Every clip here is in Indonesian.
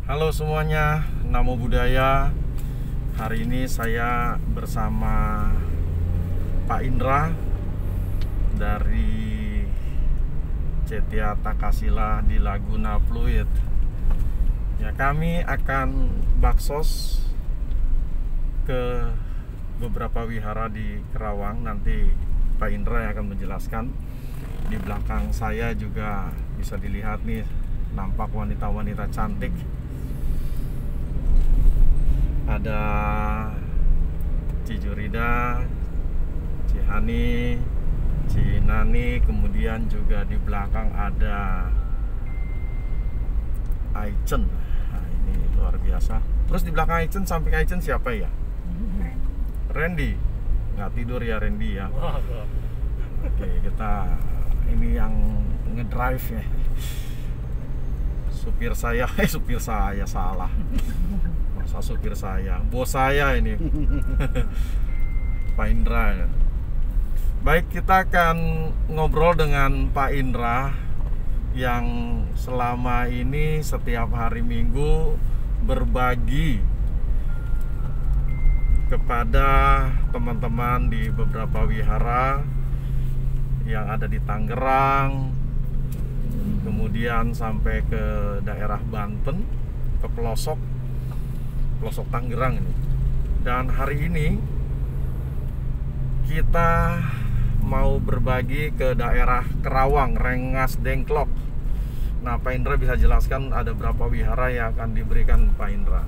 Halo semuanya, Namo Buddhaya. Hari ini saya bersama Pak Indra dari Cetia Takasila di Laguna Fluid. Ya, kami akan baksos ke beberapa wihara di Kerawang. Nanti Pak Indra yang akan menjelaskan. Di belakang saya juga bisa dilihat nih, nampak wanita-wanita cantik. Ada Cijurida, Cihani, Cinani, kemudian juga di belakang ada Aichen. Nah, ini luar biasa. Terus di belakang Aichen, samping Aichen siapa ya? Randy. Nggak tidur ya Randy ya? Oke, kita ini yang ngedrive ya. Supir saya salah. Masa supir saya, bos saya ini. Pak Indra ya. Baik, kita akan ngobrol dengan Pak Indra yang selama ini setiap hari Minggu berbagi kepada teman-teman di beberapa wihara yang ada di Tangerang, kemudian sampai ke daerah Banten, ke pelosok Tangerang ini. Dan hari ini kita mau berbagi ke daerah Kerawang, Rengas Dengklok. Nah, Pak Indra bisa jelaskan ada berapa wihara yang akan diberikan Pak Indra?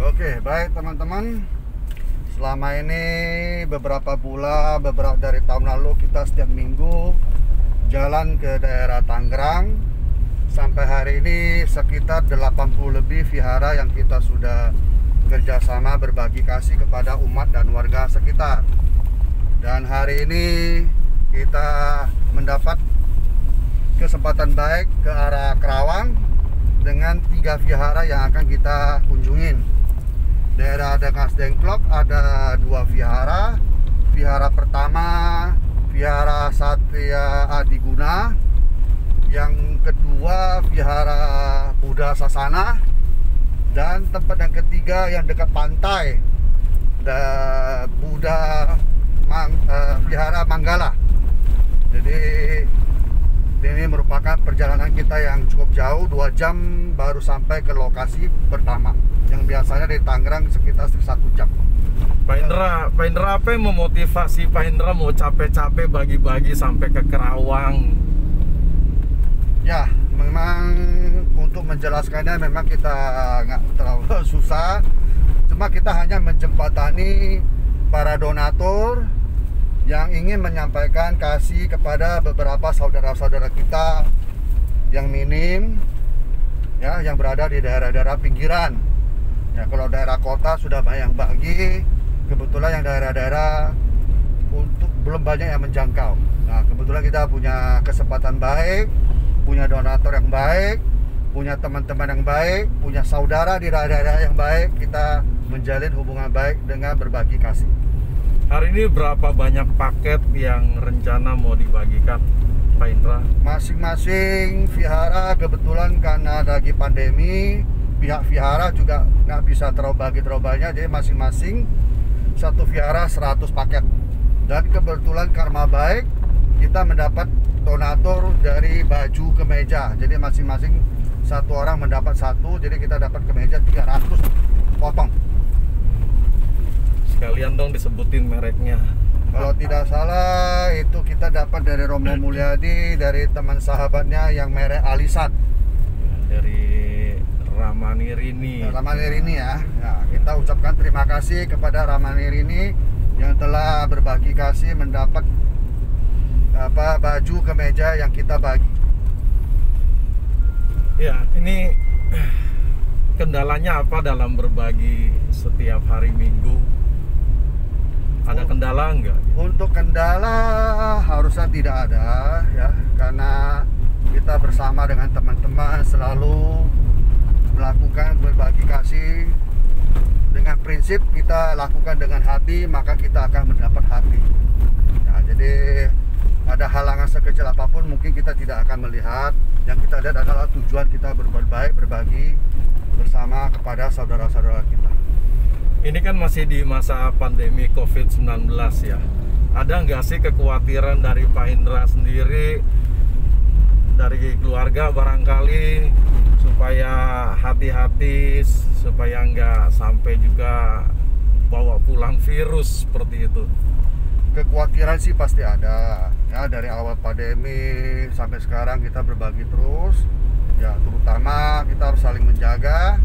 Oke, baik teman-teman. Selama ini beberapa dari tahun lalu kita setiap minggu jalan ke daerah Tangerang. Sampai hari ini sekitar 80 lebih vihara yang kita sudah kerjasama berbagi kasih kepada umat dan warga sekitar. Dan hari ini kita mendapat kesempatan baik ke arah Kerawang dengan 3 vihara yang akan kita kunjungin. Daerah Rengas Dengklok ada 2 vihara. Vihara pertama Vihara Satya Adiguna, yang kedua Vihara Buddha Sasana, dan tempat yang ketiga yang dekat pantai Vihara Manggala. Jadi ini merupakan perjalanan kita yang cukup jauh, 2 jam baru sampai ke lokasi pertama, yang biasanya dari Tangerang sekitar 1 jam. Pak Indra, apa yang memotivasi Pak Indra mau capek-capek bagi-bagi sampai ke Kerawang? Ya, memang untuk menjelaskannya memang kita nggak terlalu susah. Cuma kita hanya menjembatani para donatur yang ingin menyampaikan kasih kepada beberapa saudara-saudara kita yang minim, ya, yang berada di daerah-daerah pinggiran. Ya, kalau daerah kota sudah banyak yang bagi, kebetulan yang daerah-daerah untuk belum banyak yang menjangkau. Nah, kebetulan kita punya kesempatan baik, punya donatur yang baik, punya teman-teman yang baik, punya saudara di daerah-daerah yang baik. Kita menjalin hubungan baik dengan berbagi kasih. Hari ini berapa banyak paket yang rencana mau dibagikan Pak Indra? Masing-masing vihara kebetulan karena lagi pandemi, pihak vihara juga nggak bisa terlalu banyak, jadi masing-masing satu vihara 100 paket. Dan kebetulan karma baik, kita mendapat donatur dari baju kemeja. Jadi masing-masing satu orang mendapat 1, jadi kita dapat kemeja 300 potong. Sekalian dong disebutin mereknya. Kalau tidak salah itu kita dapat dari Romo Mulyadi, dari teman sahabatnya yang merek Alisan. Dari Ramani Rini. Ramani Rini ya. Nah, kita ucapkan terima kasih kepada Ramani Rini yang telah berbagi kasih mendapat baju kemeja yang kita bagi. Ya, ini kendalanya apa dalam berbagi setiap hari Minggu? Ada kendala enggak? Untuk kendala harusnya tidak ada ya, karena kita bersama dengan teman-teman selalu melakukan berbagi kasih dengan prinsip kita lakukan dengan hati, maka kita akan mendapat hati. Nah, jadi ada halangan sekecil apapun mungkin kita tidak akan melihat. Yang kita lihat adalah tujuan kita berbuat baik, berbagi, bersama kepada saudara-saudara kita. Ini kan masih di masa pandemi COVID-19 ya. Ada nggak sih kekhawatiran dari Pak Indra sendiri, dari keluarga barangkali, supaya hati-hati, supaya nggak sampai juga bawa pulang virus seperti itu? Kekhawatiran sih pasti ada ya, dari awal pandemi sampai sekarang kita berbagi terus ya, terutama kita harus saling menjaga.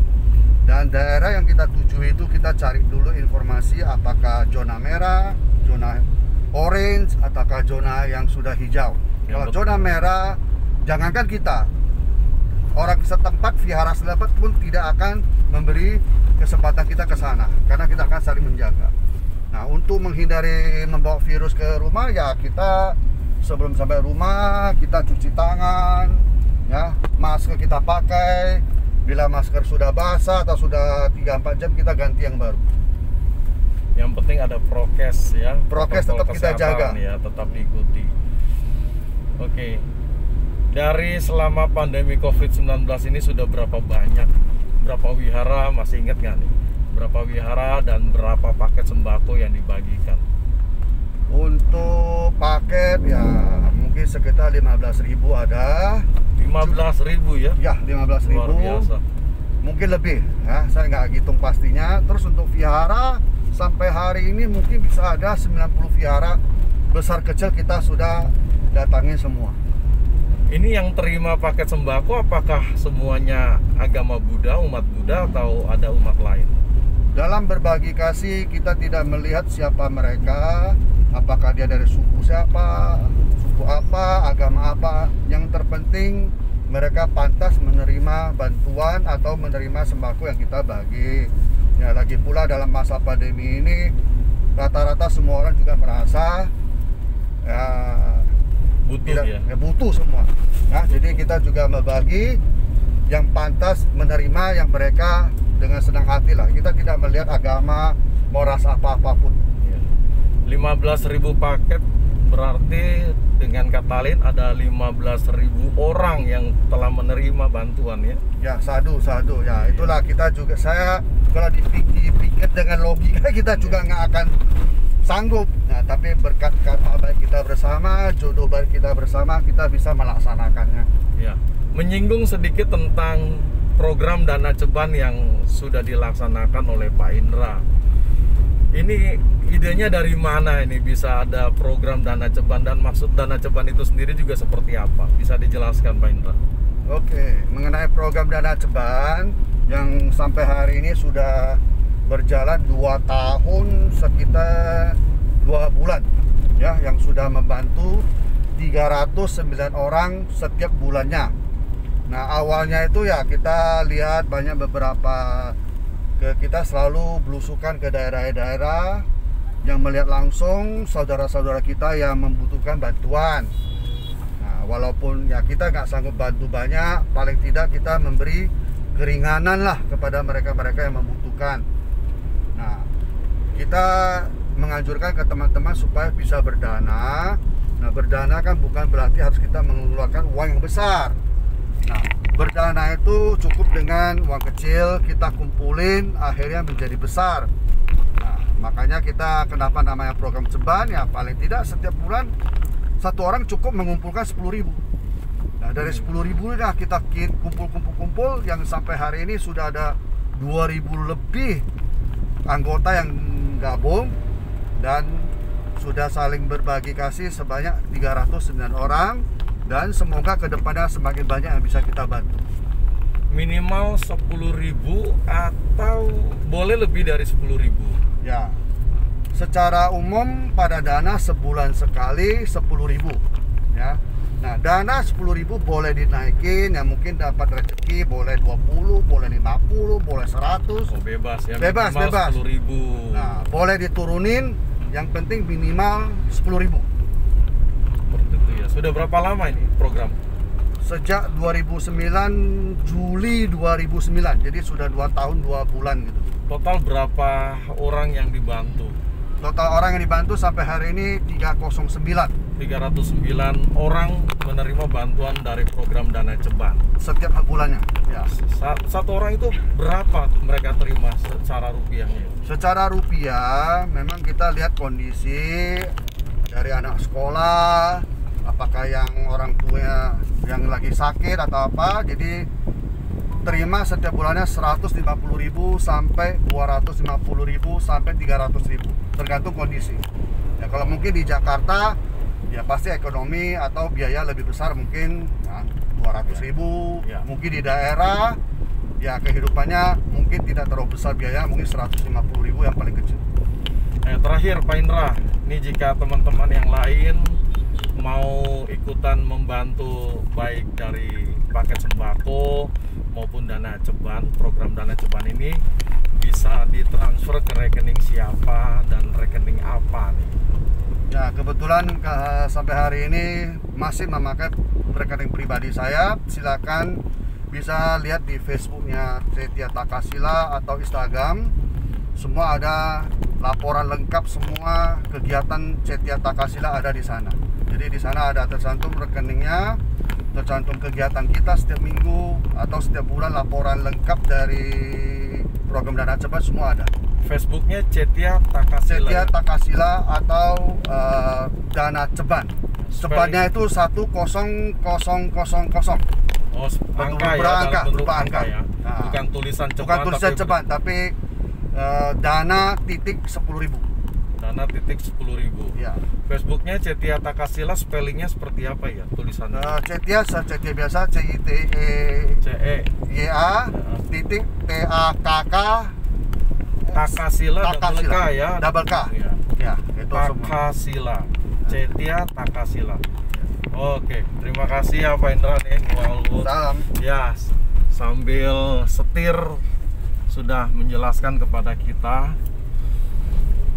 Dan daerah yang kita tuju itu kita cari dulu informasi apakah zona merah, zona orange, ataukah zona yang sudah hijau. Kalau zona merah, jangankan kita, orang setempat, vihara setempat pun tidak akan memberi kesempatan kita ke sana, karena kita akan saling menjaga. Nah, untuk menghindari membawa virus ke rumah, ya kita sebelum sampai rumah kita cuci tangan, ya, masker kita pakai. Bila masker sudah basah atau sudah 3-4 jam, kita ganti yang baru. Yang penting ada prokes ya. Prokes tetap kita jaga ya, tetap diikuti. Oke. Dari selama pandemi COVID-19 ini sudah berapa wihara, masih ingat nggak nih? Berapa wihara dan berapa paket sembako yang dibagikan? Untuk paket ya mungkin sekitar 15.000 ada. 15.000 ya? Ya, 15.000. Luar biasa. Mungkin lebih ya, saya nggak hitung pastinya. Terus untuk vihara sampai hari ini mungkin bisa ada 90 vihara besar kecil kita sudah datangin semua. Ini yang terima paket sembako apakah semuanya agama Buddha, umat Buddha, atau ada umat lain? Dalam berbagi kasih kita tidak melihat siapa mereka, apakah dia dari suku siapa, suku apa, agama apa. Yang terpenting mereka pantas menerima bantuan atau menerima sembako yang kita bagi. Ya, lagi pula dalam masa pandemi ini rata-rata semua orang juga merasa ya, butuh ya, butuh semua. Nah, jadi kita juga membagi yang pantas menerima yang mereka dengan senang hati lah. Kita tidak melihat agama, mau ras apapun. 15.000 paket berarti dengan kata lain ada 15.000 orang yang telah menerima bantuan ya. Ya, sadu ya. Itulah kita juga, saya kalau dipikir dengan logika kita juga nggak akan sanggup. Nah, tapi berkat karma baik kita bersama, jodoh baik kita bersama, kita bisa melaksanakannya. Ya, menyinggung sedikit tentang program Dana Ceban yang sudah dilaksanakan oleh Pak Indra. Ini idenya dari mana ini bisa ada program Dana Ceban, dan maksud Dana Ceban itu sendiri juga seperti apa? Bisa dijelaskan Pak Indra? Oke, mengenai program Dana Ceban yang sampai hari ini sudah berjalan 2 tahun sekitar 2 bulan ya, yang sudah membantu 309 orang setiap bulannya. Nah, awalnya itu ya kita lihat banyak beberapa kita selalu belusukan ke daerah-daerah yang melihat langsung saudara-saudara kita yang membutuhkan bantuan. Nah, walaupun ya kita nggak sanggup bantu banyak, paling tidak kita memberi keringanan lah kepada mereka-mereka yang membutuhkan. Nah, kita menganjurkan ke teman-teman supaya bisa berdana. Nah, berdana kan bukan berarti harus kita mengeluarkan uang yang besar. Nah, berdana itu cukup dengan uang kecil kita kumpulin akhirnya menjadi besar. Nah, makanya kita kenapa namanya program Ceban ya, paling tidak setiap bulan satu orang cukup mengumpulkan 10.000. Nah, dari 10.000 nah kita kumpul yang sampai hari ini sudah ada 2.000 lebih anggota yang gabung dan sudah saling berbagi kasih sebanyak 309 orang. Dan semoga kedepannya semakin banyak yang bisa kita bantu. Minimal 10.000 atau boleh lebih dari 10.000? Ya, secara umum pada dana sebulan sekali 10.000 ya. Nah, dana 10.000 boleh dinaikin, ya mungkin dapat rezeki boleh 20, boleh 50, boleh 100. Oh, bebas ya. Bebas. 10.000. Nah, boleh diturunin, yang penting minimal 10.000. Sudah berapa lama ini program? Sejak 2009, Juli 2009. Jadi sudah 2 tahun 2 bulan gitu. Total berapa orang yang dibantu? Total orang yang dibantu sampai hari ini 309. 309 orang menerima bantuan dari program Dana Ceban. Setiap bulannya. Ya. Satu orang itu berapa mereka terima secara rupiahnya? Secara rupiah, memang kita lihat kondisi dari anak sekolah, apakah yang orang tua yang lagi sakit atau apa. Jadi terima setiap bulannya 150.000 sampai 250.000 sampai 300.000, tergantung kondisi. Ya, kalau mungkin di Jakarta ya pasti ekonomi atau biaya lebih besar, mungkin 200.000. Ya. Mungkin di daerah ya kehidupannya mungkin tidak terlalu besar biaya, mungkin 150.000 yang paling kecil. Terakhir Pak Indra, ini jika teman-teman yang lain mau ikutan membantu baik dari paket sembako maupun Dana Ceban, program Dana Ceban ini bisa ditransfer ke rekening siapa dan rekening apa nih? Ya, kebetulan sampai hari ini masih memakai rekening pribadi saya. Silakan bisa lihat di Facebooknya Cetia Takasila atau Instagram. Semua ada laporan lengkap, semua kegiatan Cetia Takasila ada di sana. Jadi di sana ada tercantum rekeningnya, tercantum kegiatan kita setiap minggu atau setiap bulan, laporan lengkap dari program Dana Ceban, semua ada. Facebooknya Cetia Takasila. Cetia Takasila atau Dana Ceban. Cebannya itu 10000. Oh, angka ya, berupa angka. Ya. Nah, bukan tulisan Ceban. Bukan tulisan Ceban, tapi Dana titik 10.000. Dana titik 10.000. Ya. Facebooknya Cetia Takasila, spellingnya seperti apa ya tulisannya? Cetia biasa, CITEYA titik TAKK Takasila double K ya. Double K. Ya. Ya, itu Takasila. Cetia Takasila. Oke, terima kasih ya Pak Indra nih. Salam. Ya, sambil setir sudah menjelaskan kepada kita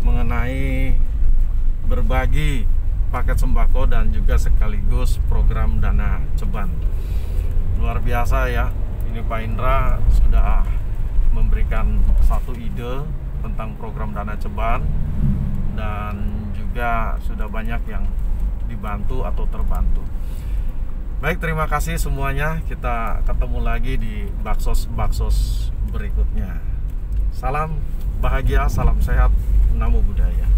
mengenai berbagi paket sembako dan juga sekaligus program Dana Ceban. Luar biasa ya. Ini Pak Indra sudah memberikan satu ide tentang program Dana Ceban dan juga sudah banyak yang dibantu atau terbantu. Baik, terima kasih semuanya. Kita ketemu lagi di baksos berikutnya. Salam bahagia, salam sehat, namo buddhaya.